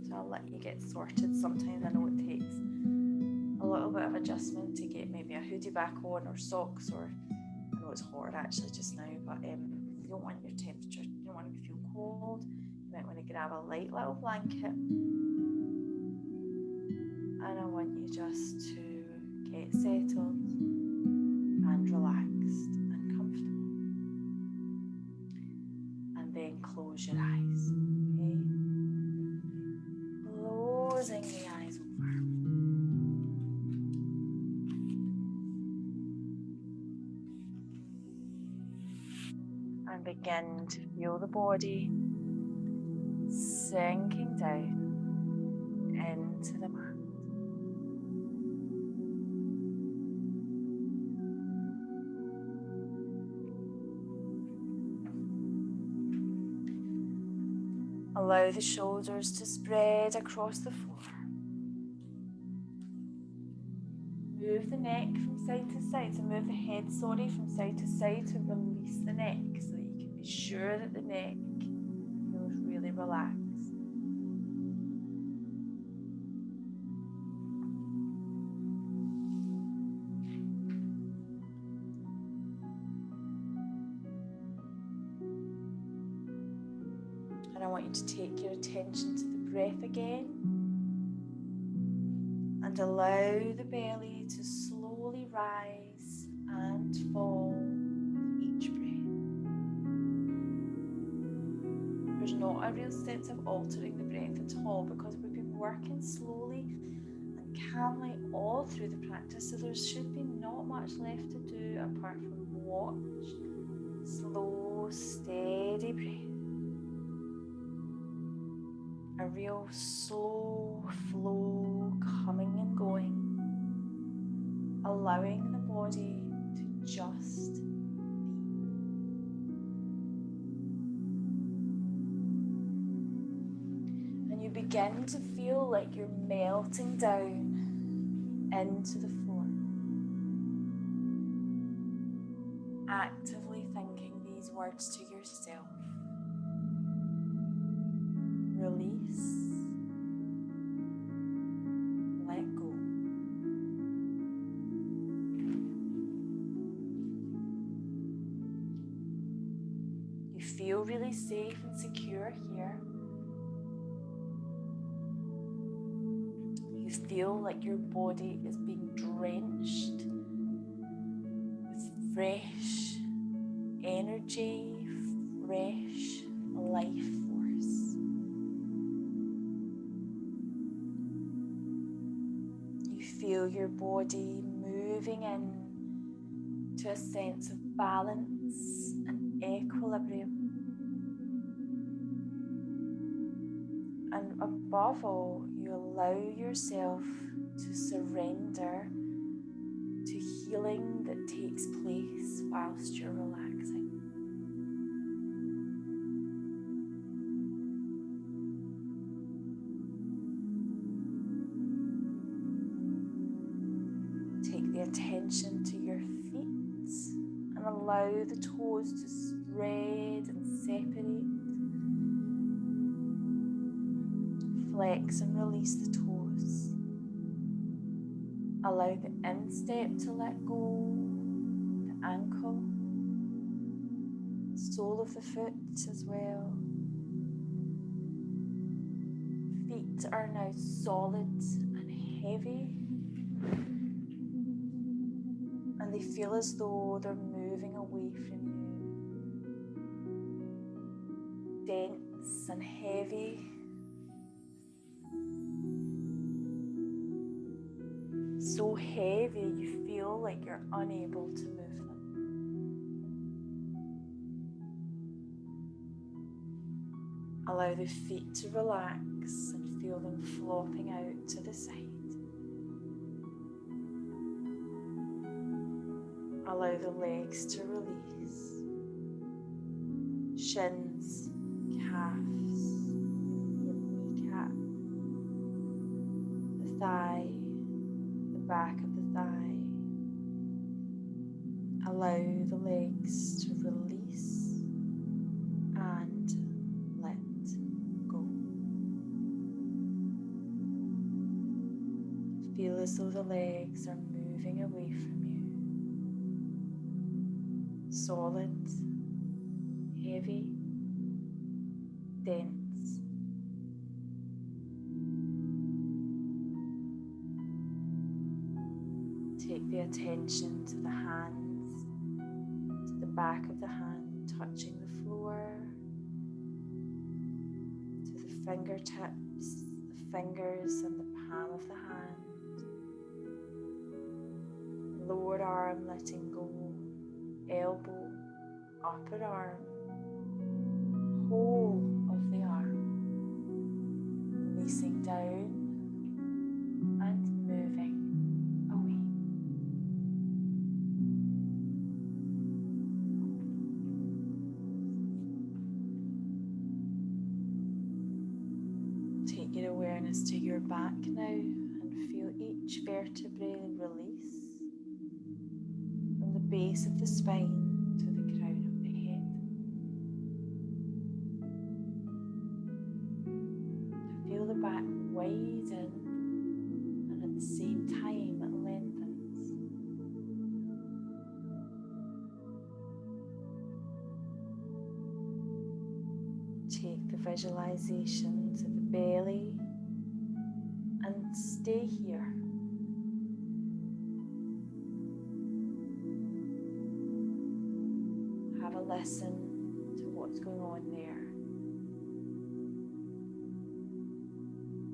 S1: So I'll let you get sorted. Sometimes I know it takes a little bit of adjustment to get maybe a hoodie back on or socks, or I know it's hot actually just now, but you don't want your temperature, you don't want to feel cold. You might want to grab a light little blanket, and I want you just to get settled and relaxed and comfortable, and then close your eyes, okay? Closing the eyes over. And begin to feel the body sinking down into the mat. Allow the shoulders to spread across the floor. move the neck from side to side, so move the head, from side to side to release the neck so that you can be sure that the neck feels really relaxed. And I want you to take your attention to the breath again and allow the belly to slowly rise and fall with each breath. There's not a real sense of altering the breath at all because we've been working slowly and calmly all through the practice, so there should be not much left to do apart from watch slow, steady breath. A real slow flow coming and going, allowing the body to just be. And you begin to feel like you're melting down into the floor, actively thinking these words to yourself. Release, let go. You feel really safe and secure here. You feel like your body is being drenched with fresh energy, fresh life force. You feel your body moving in to a sense of balance and equilibrium. And above all, you allow yourself to surrender to healing that takes place whilst you're relaxing. Take the attention to your feet and allow the toes to spread and separate. Flex and release the toes. Allow the instep to let go, the ankle, sole of the foot as well. Feet are now solid and heavy, and they feel as though they're moving away from you. Dense and heavy. So heavy you feel like you're unable to move them. Allow the feet to relax and feel them flopping out to the side. Allow the legs to release. Shins, calves, your kneecap, the thigh, back of the thigh. Allow the legs to release and let go. Feel as though the legs are moving away from you. Solid, heavy, dense. Take the attention to the hands, to the back of the hand touching the floor, to the fingertips, the fingers and the palm of the hand. Lower arm letting go, elbow, upper arm, whole of the arm, releasing down and moving away. Take your awareness to your back now and feel each vertebrae release base of the spine to the crown of the head. Feel the back widen and at the same time it lengthens. Take the visualization to the belly and stay here. Have a listen to what's going on there.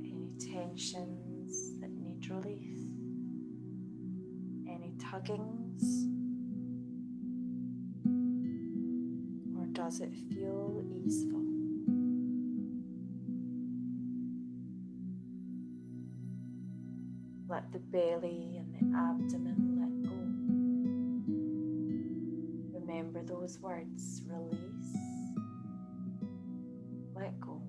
S1: Any tensions that need release, any tuggings, or does it feel easeful? Let the belly and the abdomen let go. Remember those words: release, let go.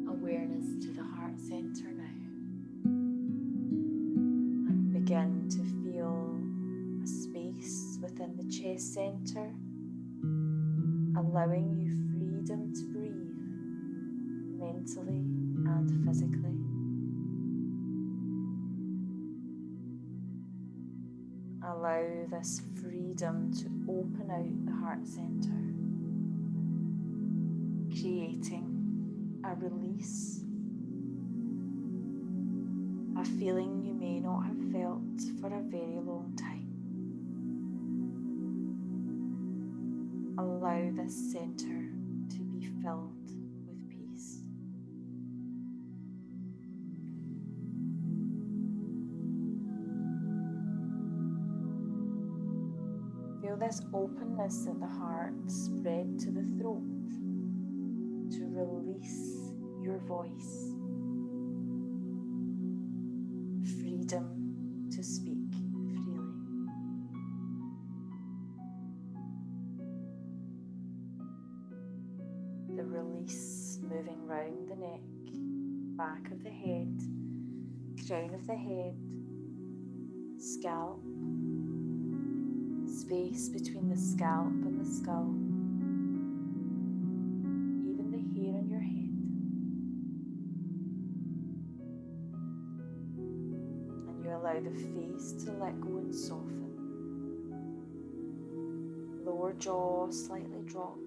S1: Awareness to the heart center now. And begin to feel a space within the chest center, allowing you freedom to breathe mentally and physically. Allow this freedom to open out the heart center, creating a release, a feeling you may not have felt for a very long time. Allow this center to be filled with peace. Feel this openness at the heart spread to the throat to release your voice. Freedom to speak freely. The release moving round the neck, back of the head, crown of the head, scalp, space between the scalp and the skull, even the hair on your head. And you allow the face to let go and soften. Lower jaw slightly drops.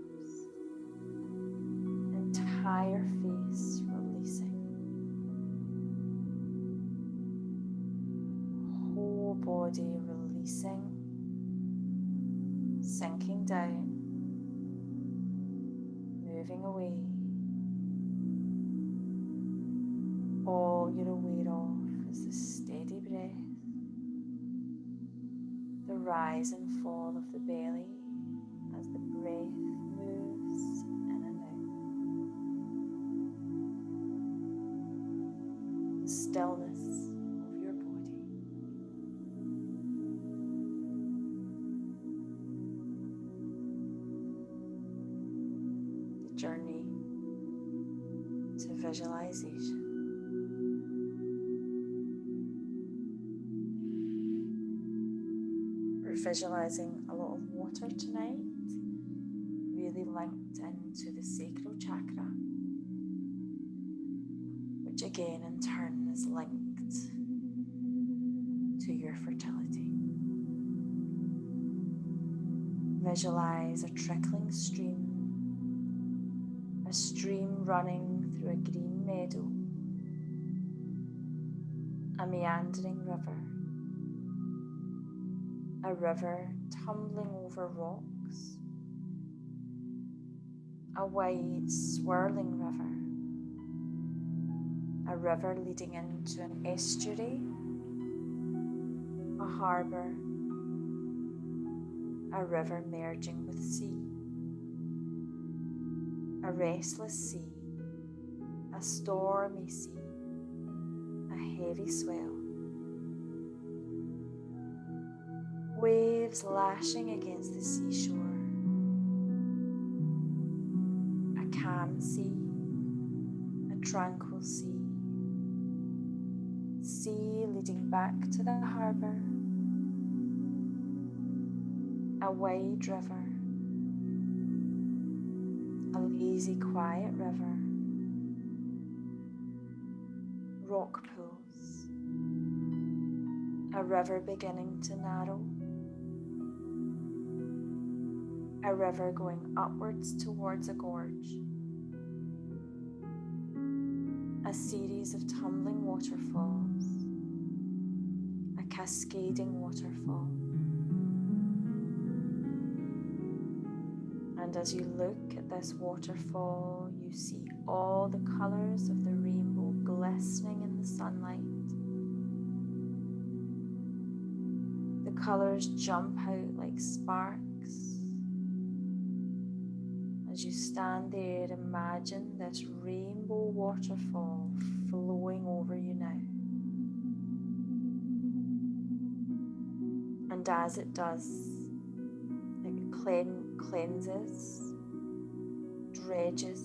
S1: Entire face releasing. Whole body releasing. Sinking down, moving away. All you're aware of is the steady breath, the rise and fall of the belly as the breath moves in and out. The stillness of your body. Journey to visualization. We're visualizing a lot of water tonight, really linked into the sacral chakra, which again in turn is linked to your fertility. Visualize a trickling stream, a stream running through a green meadow, a meandering river, a river tumbling over rocks, a wide swirling river, a river leading into an estuary, a harbour, a river merging with sea, a restless sea, a stormy sea, a heavy swell, waves lashing against the seashore, a calm sea, a tranquil sea, sea leading back to the harbour, a wide river, a lazy, quiet river, rock pools, a river beginning to narrow, a river going upwards towards a gorge, a series of tumbling waterfalls, a cascading waterfall. And as you look at this waterfall, you see all the colours of the rainbow glistening in the sunlight. The colours jump out like sparks. As you stand there, imagine this rainbow waterfall flowing over you now. And as it does, it cleanses, dredges,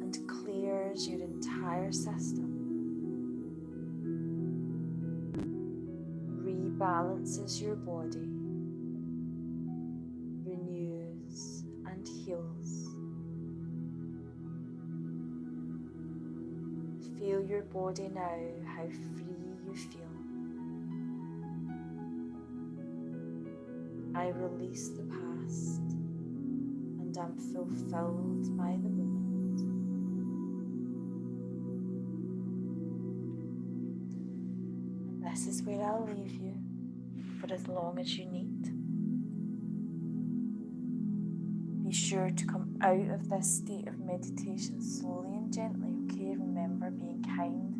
S1: and clears your entire system. Rebalances your body, renews and heals. Feel your body now, how free you feel. I release the past and am fulfilled by the moment. And this is where I'll leave you for as long as you need. Be sure to come out of this state of meditation slowly and gently, okay? Remember being kind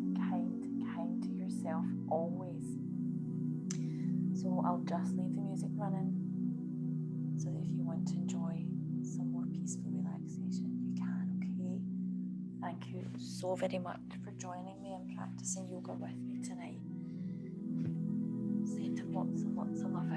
S1: to yourself always. So I'll just leave the music running so that if you want to enjoy some more peaceful relaxation, you can, okay? Thank you so very much for joining me and practicing yoga with me tonight. Sending lots and lots of love